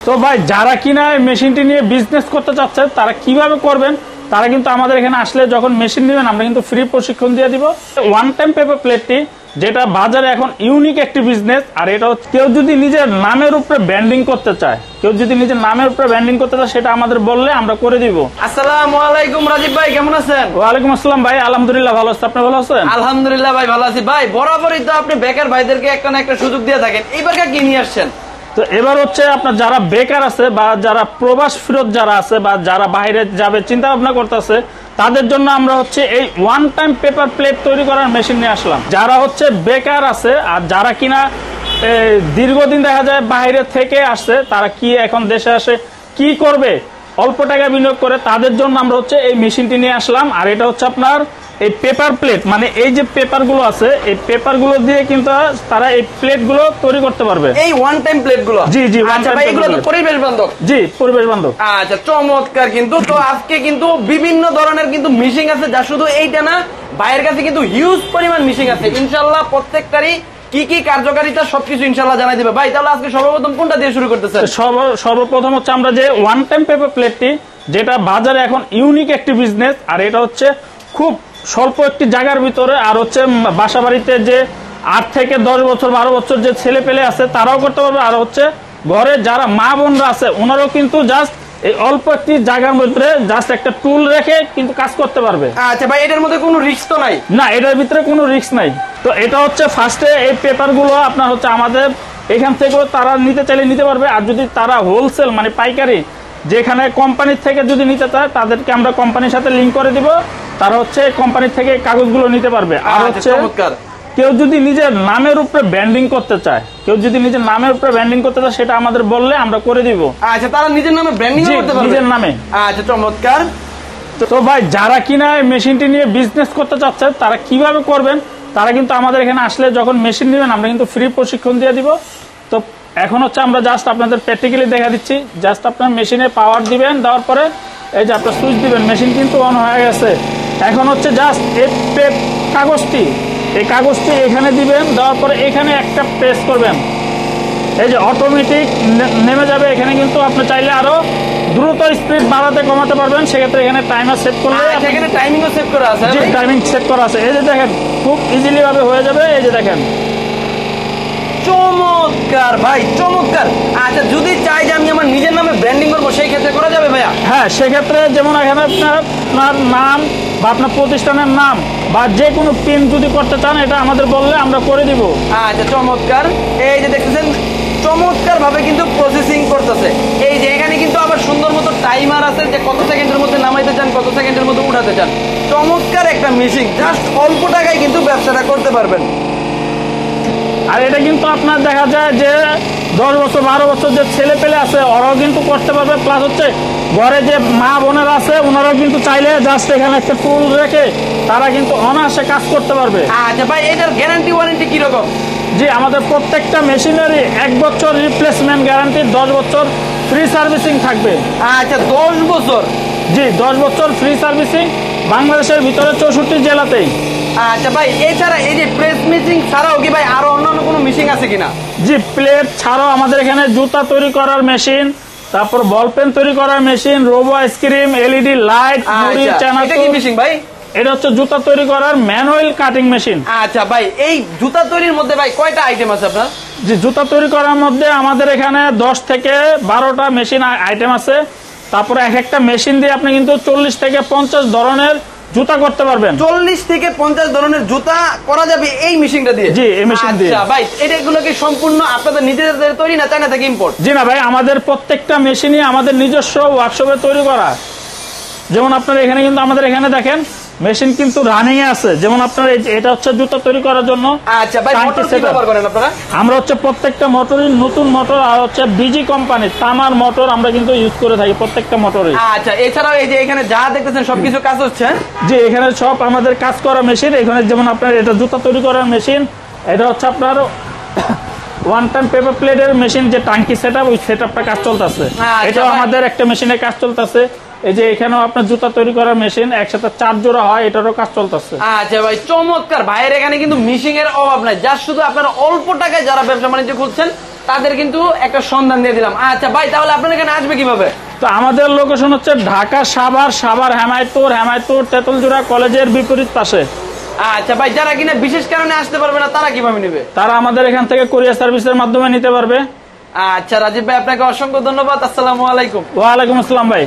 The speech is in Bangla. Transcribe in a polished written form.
তো ভাই যারা কিনা মেশিনটি নিয়ে বিজনেস করতে চাচ্ছে তারা কিভাবে করবেন, তারা কিন্তু আমাদের এখানে আসলে যখন মেশিন নেবেন আমরা কিন্তু ফ্রি প্রশিক্ষণ দিয়ে দিব। ওয়ান টাইম পেপার প্লেটটি যেটা বাজারে এখন ইউনিক একটি বিজনেস, আর এটা কেউ যদি নিজের নামের উপরে ব্র্যান্ডিং করতে চায়, সেটা আমাদের বললে আমরা করে দিব। আসসালামু আলাইকুম রাজীব ভাই, কেমন আছেন? ওয়ালাইকুম আসসালাম ভাই, আলহামদুলিল্লাহ ভালো আছি, আপনি ভালো আছেন? আলহামদুলিল্লাহ ভাই ভালো আছি। ভাই বরাবরই তো আপনি বেকার ভাইদেরকে একটা না একটা সুযোগ দিয়ে থাকেন, এইবার কি নিয়ে আসছেন? তো এবার হচ্ছে আপনার যারা বেকার আছে বা যারা প্রবাস ফেরত যারা আছে বা যারা বাইরে যাবে চিন্তা ভাবনা করতেছে তাদের জন্য আমরা হচ্ছে এই ওয়ান টাইম পেপার প্লেট তৈরি করার মেশিন নিয়ে আসলাম। যারা হচ্ছে বেকার আছে আর যারা কিনা দীর্ঘদিন দেখা যায় বাইরে থেকে আসছে, তারা কি এখন দেশে আসে কি করবে, অল্প টাকা বিনিয়োগ করে, তাদের জন্য আমরা হচ্ছে এই মেশিনটি নিয়ে আসলাম। আর এটা হচ্ছে আপনার এই পেপার প্লেট, মানে এই যে পেপার গুলো আছে এই পেপার গুলো দিয়ে কিন্তু তারা এই প্লেট গুলো তৈরি করতে পারবে, এই ওয়ান টাইম প্লেট গুলো। জি জি, এগুলো তো পরিবেশ বান্ধব। জি, পরিবেশ বান্ধব। আচ্ছা, চমৎকার। কিন্তু তো আজকে কিন্তু বিভিন্ন ধরনের কিন্তু মেশিন আছে, যা শুধু এইটা না, বাইরের কাছে কিন্তু হিউজ পরিমাণ মেশিন আছে। ইনশাআল্লাহ প্রত্যেকটারই কি কি কার্যকারিতা সবকিছু ইনশাআল্লাহ জানাই দিবে। ভাই তাহলে আজকে সর্বপ্রথম কোনটা দিয়ে শুরু করতেছেন? সর্বপ্রথম হচ্ছে আমরা যে ওয়ান টাইম পেপার প্লেটটি, যেটা বাজারে এখন ইউনিক একটি বিজনেস, আর এটা হচ্ছে খুব স্বল্প একটি জায়গার ভিতরে, আর হচ্ছে বাসা বাড়িতে যে 8 থেকে 10 বছর 12 বছর যে ছেলে পেলে আছে তারাও করতে পারবে, আর হচ্ছে ঘরে যারা মা বোনরা আছে ওনারাও কিন্তু জাস্ট এই অল্প একটি জায়গার মধ্যে জাস্ট একটা টুল রেখে কিন্তু কাজ করতে পারবে। আচ্ছা ভাই, এটার মধ্যে কোনো রিস্ক তো নাই? না, এটার ভিতরে কোনো রিস্ক নাই। তো এটা হচ্ছে ফার্স্টে এই পেপার গুলো আপনার হচ্ছে আমাদের এখান থেকে তারা নিতে চাইলে নিতে পারবে, আর যদি তারা হোলসেল মানে পাইকারি যেখানে কোম্পানির থেকে যদি নিতে চায় তাদেরকে আমরা কোম্পানির সাথে লিঙ্ক করে দিব, তারা হচ্ছে কোম্পানির থেকে কাগজগুলো নিতে পারবে। আর হচ্ছে কেউ যদি নিজের নামের উপরে ব্র্যান্ডিং করতে চায়, সেটা আমাদের বললে আমরা করে দিব। আচ্ছা, তারা নিজের নামে ব্র্যান্ডিং করতে পারবে, নিজের নামে। আচ্ছা, চমৎকার। তো ভাই যারা কিনা মেশিনটি নিয়ে বিজনেস করতে চাচ্ছে তারা কিভাবে করবেন, তারা কিন্তু আমাদের এখানে আসলে যখন মেশিন নেবেন আমরা কিন্তু ফ্রি প্রশিক্ষণ দিয়ে দিব। তো এখন হচ্ছে আমরা জাস্ট আপনাদের প্র্যাকটিক্যালি দেখা দিচ্ছি। জাস্ট আপনার মেশিনে পাওয়ার দিবেন, দেওয়ার পরে এই যে আপনার সুইচ দিবেন, মেশিন কিন্তু অন হয়ে গেছে। এখন হচ্ছে জাস্ট এই কাগজটি এখানে দিবেন, দেওয়ার পরে এখানে একটা প্রেস করবেন, এই যে অটোমেটিক নেমে যাবে। এখানে কিন্তু আপনি চাইলে আরো দ্রুত স্পিড বাড়াতে কমাতে পারবেন, সেক্ষেত্রে এখানে টাইমার সেট করলে এখানে টাইমিংও সেট করা আছে। জি, টাইমিং সেট করা আছে। এই যে দেখেন খুব ইজিলি ভাবে হয়ে যাবে, এই যে দেখেন। চমৎকার ভাই, চমৎকার। আচ্ছা, যদি চাই যে আমি আমার নিজের নামে ব্র্যান্ডিং করবো সেই ক্ষেত্রে করা যাবে ভাইয়া? হ্যাঁ, সেক্ষেত্রে যেমন এখানে আপনার নাম বা আপনার প্রতিষ্ঠানের নাম বা যে কোনো পিন যদি করতে চান এটা আমাদের বললে আমরা করে দিব। আচ্ছা, চমৎকার। এই যে দেখতেছেন চমৎকার ভাবে কিন্তু প্রসেসিং করতেছে। এই যে এখানে কিন্তু আবার সুন্দর মতো টাইমার আছে যে কত সেকেন্ডের মধ্যে নামাইতে চান, কত সেকেন্ডের মধ্যে উঠাতে চান। চমৎকার একটা মেশিন, জাস্ট অল্প টাকায় কিন্তু ব্যবসাটা করতে পারবেন। আর এটা কিন্তু আপনার দেখা যায় যে 10 বছর 12 বছর যে ছেলে পেলে আছে ওরাও কিন্তু করতে পারবে, প্লাস হচ্ছে ঘরে যে মা বোনেরা আছে ওনারাও কিন্তু চাইলে জাস্ট এখানে একটা টুল রেখে তারা কিন্তু অনায়াসে কাজ করতে পারবে। আচ্ছা ভাই, এটার গ্যারান্টি ওয়ারেন্টি কিরকম? জি, আমাদের প্রত্যেকটা মেশিনেরই 1 বছর রিপ্লেসমেন্ট গ্যারান্টি, 10 বছর ফ্রি সার্ভিসিং থাকবে। আচ্ছা, 10 বছর? জি, 10 বছর ফ্রি সার্ভিসিং বাংলাদেশের ভিতরে 64 জেলাতেই। আচ্ছা ভাই, এছাড়া এই যে প্রেস মেশিন ছাড়াও কি ভাই আরো অন্যান্য কোনো মেশিন আছে কিনা? জি, প্লেট ছাড়াও আমাদের এখানে জুতা তৈরি করার মেশিন, তারপর বল পেন তৈরি করার machine, robo ice cream, LED light, মুড়ি চানাচুর। এটা কি মেশিন ভাই? এটা হচ্ছে জুতা তৈরি করার ম্যানুয়াল কাটিং মেশিন। আচ্ছা ভাই, এই জুতা তৈরির মধ্যে ভাই কয়টা আইটেম আছে আপনার? জি, জুতা তৈরি করার মধ্যে আমাদের এখানে 10 থেকে 12টা মেশিন আইটেম আছে। তারপরে এক একটা মেশিন দিয়ে আপনি কিন্তু 40 থেকে 50 ধরনের জুতা করতে পারবেন। 40 থেকে 50 ধরনের জুতা করা যাবে এই মেশিনটা দিয়ে? জি, এই মেশিন দিয়ে। আচ্ছা ভাই, এগুলো কি সম্পূর্ণ আপনাদের নিজেদের তৈরি না চায়না থেকে ইম্পোর্ট? জি না ভাই, আমাদের প্রত্যেকটা মেশিনই আমাদের নিজস্ব ওয়ার্কশপে তৈরি করা। যেমন আপনার এখানে কিন্তু আমাদের এখানে দেখেন মেশিন কিন্তু রানিং এ আছে। যেমন আপনার এটা হচ্ছে জুতা তৈরি করার জন্য। আচ্ছা ভাই, মোটর কি ব্যবহার করেন আপনারা? আমরা হচ্ছে প্রত্যেকটা মোটরই নতুন মোটর, আর হচ্ছে বিজি কোম্পানির তামার মোটর আমরা কিন্তু ইউজ করে থাকি প্রত্যেকটা মোটরে। আচ্ছা, এছাড়াও এই যে এখানে যা দেখতেছেন সবকিছু কাজ হচ্ছে? জি, এখানে সব আমাদের কাজ করা মেশিন। এখানে যেমন আপনার এটা জুতা তৈরি করার মেশিন, এটা হচ্ছে আপনার ওয়ান টাইম পেপার প্লেটের মেশিন, যে টাঙ্কি সেটআপ, ওই সেটআপটা কাজ চলতেছে। এটাও আমাদের একটা মেশিনে কাজ চলতেছে। এই যে এখানেও আপনার জুতা তৈরি করার মেশিন, একসাথে 4 জোড়া হয়, এটারও কাজ চলতেছে। আচ্ছা ভাই, চমৎকার। ভাইয়ের এখানে কিন্তু মিশিং এর অভাব নাই, যা শুধু আপনারা অল্প টাকায় যারা ব্যবসা বাণিজ্য করছেন তাদের কিন্তু একটা সন্ধান দিয়ে দিলাম। আচ্ছা ভাই, তাহলে আপনার এখানে আসবে কিভাবে? তো আমাদের লোকেশন হচ্ছে ঢাকা সাভার হেমায়তুর তেতুলজোড়া কলেজের বিপরীত পাশে। আচ্ছা ভাই, যারা কিনা বিশেষ কারণে আসতে পারবে না তারা কিভাবে নেবে? তারা আমাদের এখান থেকে কুরিয়ার সার্ভিসের মাধ্যমে নিতে পারবে। আচ্ছা রাজীব ভাই, আপনাকে অসংখ্য ধন্যবাদ। আসসালামু আলাইকুম। ওয়ালাইকুম আসসালাম ভাই।